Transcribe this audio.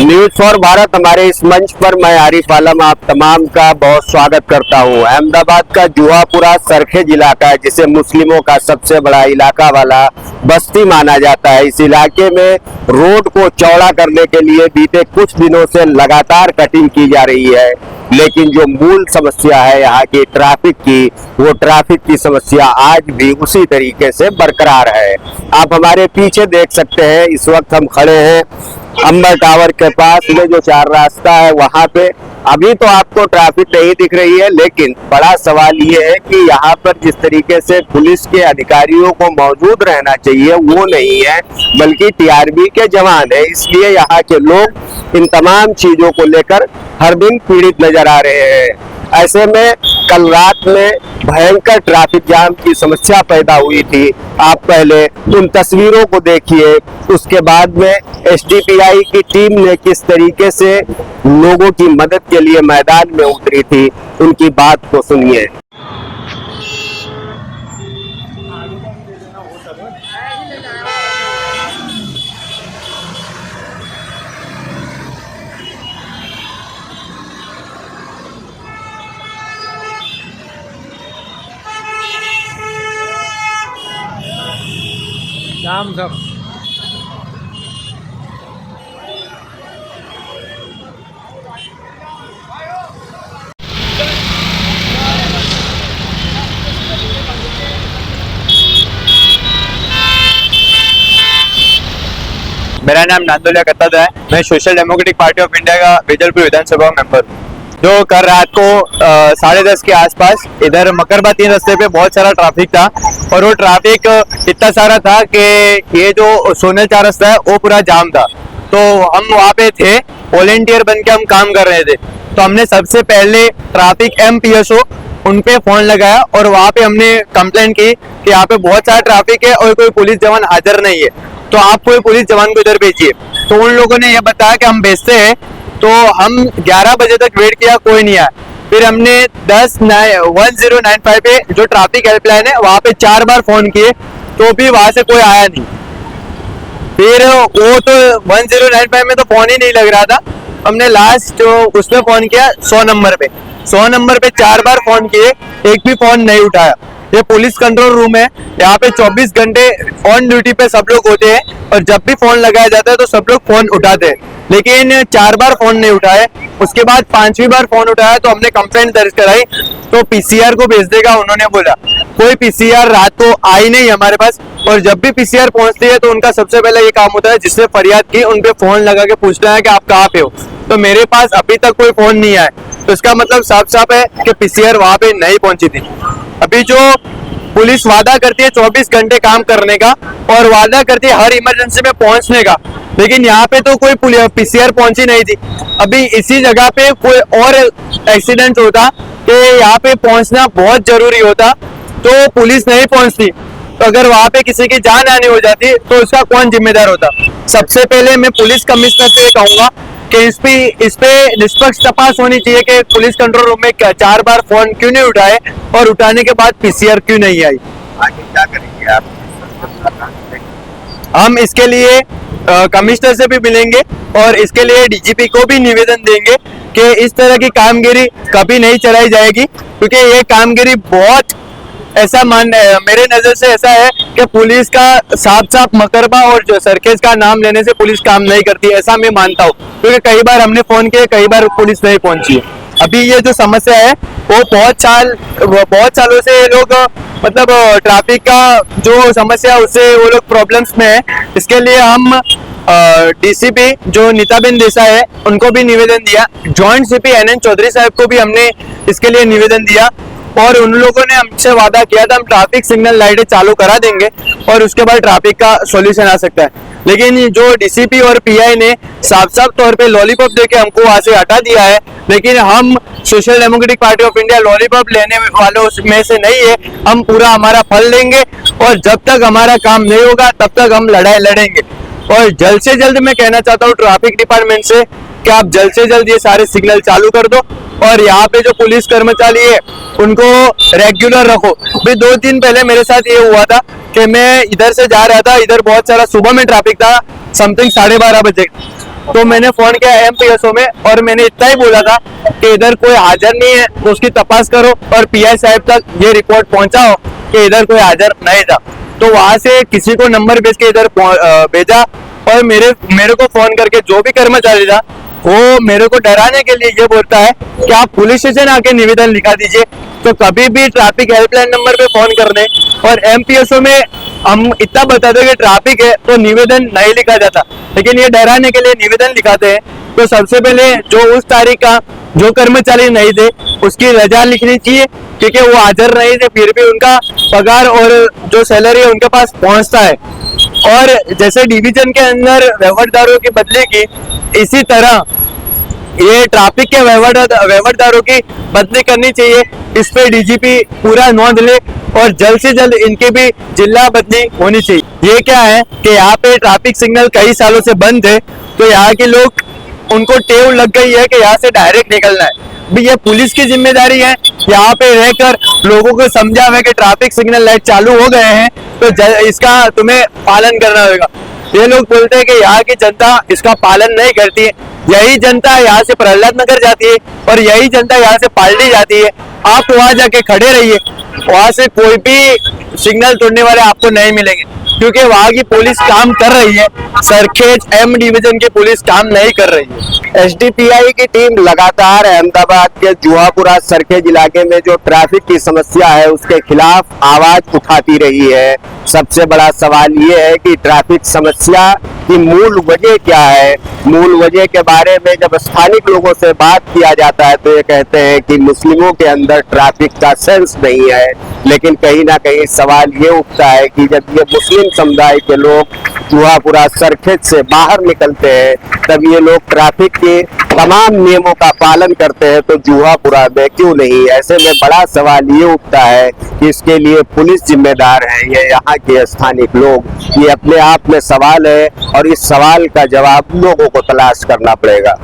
News for Bharat हमारे इस मंच पर मैं आरिफ आलम आप तमाम का बहुत स्वागत करता हूं। अहमदाबाद का जुहापुरा सरखेज इलाका है, जिसे मुस्लिमों का सबसे बड़ा इलाका वाला बस्ती माना जाता है। इस इलाके में रोड को चौड़ा करने के लिए बीते कुछ दिनों से लगातार कटिंग की जा रही है, लेकिन जो मूल समस्या है यहाँ की ट्रैफिक की, वो ट्रैफिक की समस्या आज भी उसी तरीके से बरकरार है। आप हमारे पीछे देख सकते हैं, इस वक्त हम खड़े हैं अंबर टावर के पास में जो चार रास्ता है वहां पे। अभी तो आपको ट्रैफिक नहीं दिख रही है, लेकिन बड़ा सवाल ये है कि यहाँ पर जिस तरीके से पुलिस के अधिकारियों को मौजूद रहना चाहिए वो नहीं है, बल्कि टीआरबी के जवान है। इसलिए यहाँ के लोग इन तमाम चीजों को लेकर हर दिन पीड़ित नजर आ रहे हैं। ऐसे में कल रात में भयंकर ट्रैफिक जाम की समस्या पैदा हुई थी। आप पहले उन तस्वीरों को देखिए, उसके बाद में एसडीपीआई की टीम ने किस तरीके से लोगों की मदद के लिए मैदान में उतरी थी, उनकी बात को सुनिए। जाम सब मेरा नाम नांदोलिया कत्तद है। मैं social democratic party of India का बेजलपुर विधानसभा मेंबर हूँ। जो कल रात को 10:30 के आसपास इधर मकरबा 3 रास्ते पे बहुत सारा ट्रैफिक था, और वो ट्रैफिक इतना सारा था कि ये जो सोनल 4 रास्ता है वो पूरा जाम था। तो हम वहाँ पे थे, वॉलेंटियर बन के हम काम कर रहे थे। तो हमने सबसे पहले ट्रैफिक MPSO उन पे फोन लगाया और वहाँ पे हमने कंप्लेंट की कि यहाँ पे बहुत सारा ट्रैफिक है और कोई पुलिस जवान हाजिर नहीं है, तो आप कोई पुलिस जवान को इधर भेजिए। तो उन लोगों ने ये बताया कि हम भेजते हैं। तो हम 11 बजे तक वेट किया, कोई नहीं आया। फिर हमने 1095 पे जो ट्रैफिक हेल्पलाइन है वहाँ पे 4 बार फोन किए, तो भी वहां से कोई आया नहीं। फिर वो तो 1095 में तो फोन ही नहीं लग रहा था। हमने लास्ट उसमें फोन किया 100 नंबर पे। 100 नंबर पे 4 बार फोन किए, एक भी फोन नहीं उठाया। ये पुलिस कंट्रोल रूम है, यहाँ पे 24 घंटे ऑन ड्यूटी पे सब लोग होते हैं, और जब भी फोन लगाया जाता है तो सब लोग फोन उठाते हैं, लेकिन 4 बार फोन नहीं उठाए। उसके बाद 5वीं बार फोन उठाया तो हमने कंप्लेंट दर्ज कराई, तो पीसीआर को भेज देगा उन्होंने बोला। कोई पीसीआर रात को आई नहीं हमारे पास, और जब भी पीसीआर पहुंचती है तो उनका सबसे पहले ये काम होता है, जिसने फरियाद की उन पे फोन लगा के पूछना है कि आप कहाँ पे हो। तो मेरे पास अभी तक कोई फोन नहीं आया, तो इसका मतलब साफ साफ है कि पीसीआर वहां पे नहीं पहुंची थी। अभी जो पुलिस वादा करती है 24 घंटे काम करने का, और वादा करती है हर इमरजेंसी में पहुंचने का, लेकिन यहाँ पे तो कोई पीसीआर पहुंची नहीं थी। अभी इसी जगह पे कोई और एक्सीडेंट होता कि यहाँ पे पहुंचना बहुत जरूरी होता, तो पुलिस नहीं पहुंचती। तो अगर वहाँ पे किसी की जान हानि हो जाती तो उसका कौन जिम्मेदार होता। सबसे पहले मैं पुलिस कमिश्नर से कहूंगा कि इस पे निष्पक्ष तपास होनी चाहिए कि पुलिस कंट्रोल रूम में 4 बार फोन क्यों नहीं उठाए, और उठाने के बाद पीसीआर क्यों नहीं आई। आगे क्या करेंगे आप? हम इसके लिए कमिश्नर से भी मिलेंगे और इसके लिए डीजीपी को भी निवेदन देंगे कि इस तरह की कामगिरी कभी नहीं चलाई जाएगी, क्योंकि ये कामगिरी बहुत ऐसा मेरे नजर से ऐसा है कि पुलिस का साफ मकरबा और जो सरखेज का नाम लेने से पुलिस काम नहीं करती, ऐसा मैं मानता हूँ। क्योंकि कई बार हमने फोन किया, कई बार पुलिस नहीं पहुंची है। अभी ये जो समस्या है वो बहुत सालों से ये लोग मतलब ट्रैफिक का जो समस्या उससे वो लोग प्रॉब्लम्स में है। इसके लिए हम डीसीपी जो नीताबेन देसाई है उनको भी निवेदन दिया, जॉइंट सीपी NN चौधरी साहब को भी हमने इसके लिए निवेदन दिया, और उन लोगों ने हमसे वादा किया था हम ट्रैफिक सिग्नल लाइटें चालू करा देंगे और उसके बाद ट्रैफिक का सॉल्यूशन आ सकता है। लेकिन जो डीसीपी और पीआई ने साफ तौर पे लॉलीपॉप देके हमको वहां से हटा दिया है, लेकिन हम social democratic party of India lollipop लेने वालों में से नहीं है। हम पूरा हमारा फल लेंगे, और जब तक हमारा काम नहीं होगा तब तक हम लड़ाई लड़ेंगे। और जल्द से जल्द मैं कहना चाहता हूँ ट्रैफिक डिपार्टमेंट से कि आप जल्द से जल्द ये सारे सिग्नल चालू कर दो, और यहाँ पे जो पुलिस कर्मचारी है उनको रेगुलर रखो। भी 2 दिन पहले मेरे साथ ये हुआ था कि मैं इधर से जा रहा था, इधर बहुत सारा सुबह में ट्रैफिक था, समथिंग 12:30 बजे। तो मैंने फोन किया एमपीएसओ में और मैंने इतना ही बोला था कि इधर कोई हाजिर नहीं है तो उसकी तपास करो और पीआई साहब तक ये रिपोर्ट पहुंचाओ कि इधर कोई हाजिर नहीं था। तो वहां से किसी को नंबर भेज के इधर भेजा और मेरे को फोन करके जो भी कर्मचारी था वो मेरे को डराने के लिए ये बोलता है कि आप पुलिस स्टेशन आके निवेदन लिखा दीजिए। तो कभी भी ट्रैफिक हेल्पलाइन नंबर पे फोन करने और एमपीएसओ में हम इतना बता दो कि ट्रैफिक है तो निवेदन नहीं लिखा जाता, लेकिन ये डराने के लिए निवेदन लिखाते हैं। तो सबसे पहले जो उस तारीख का जो कर्मचारी नहीं थे उसकी रजा लिखनी चाहिए, क्योंकि वो हाजिर नहीं थे फिर भी उनका पगार और जो सैलरी है उनके पास पहुंचता है। और जैसे डिवीजन के अंदर वहीवटदारों की बदली की, इसी तरह ये ट्रैफिक के वहीवटदारों की बदली करनी चाहिए। इस पे डीजीपी पूरा नोंद ले और जल्द से जल्द इनकी भी जिला बदली होनी चाहिए। ये क्या है कि यहाँ पे ट्रैफिक सिग्नल कई सालों से बंद है, तो यहाँ के लोग उनको टेव लग गई है कि यहाँ से डायरेक्ट निकलना है। भी ये पुलिस की जिम्मेदारी है यहाँ पे रहकर लोगों को समझावे कि ट्रैफिक सिग्नल लाइट चालू हो गए हैं तो इसका तुम्हें पालन करना होगा। ये लोग बोलते हैं कि यहाँ की जनता इसका पालन नहीं करती है। यही जनता यहाँ से प्रहलाद नगर जाती है और यही जनता यहाँ से पालड़ी जाती है। आप वहां जाके खड़े रहिए, वहां से कोई भी सिग्नल तोड़ने वाले आपको नहीं मिलेंगे, क्योंकि वहां की पुलिस काम कर रही है। सरखेज एम डिवीजन की पुलिस काम नहीं कर रही है। एसडीपीआई की टीम लगातार अहमदाबाद के जुहापुरा सरखेज इलाके में जो ट्रैफिक की समस्या है उसके खिलाफ आवाज उठाती रही है। सबसे बड़ा सवाल ये है कि ट्रैफिक समस्या की मूल वजह क्या है। मूल वजह के बारे में जब स्थानिक लोगों से बात किया जाता है तो ये कहते हैं कि मुस्लिमों के अंदर ट्रैफिक का सेंस नहीं है। लेकिन कहीं ना कहीं सवाल ये उठता है कि जब ये मुस्लिम समुदाय के लोग जुहापुरा सरखेज से बाहर निकलते हैं तब ये लोग ट्रैफिक के तमाम नियमों का पालन करते हैं, तो जुहापुरा में क्यों नहीं। ऐसे में बड़ा सवाल ये उठता है कि इसके लिए पुलिस जिम्मेदार है या यहाँ के स्थानिक लोग। ये अपने आप में सवाल है और इस सवाल का जवाब लोगों को तलाश करना पड़ेगा।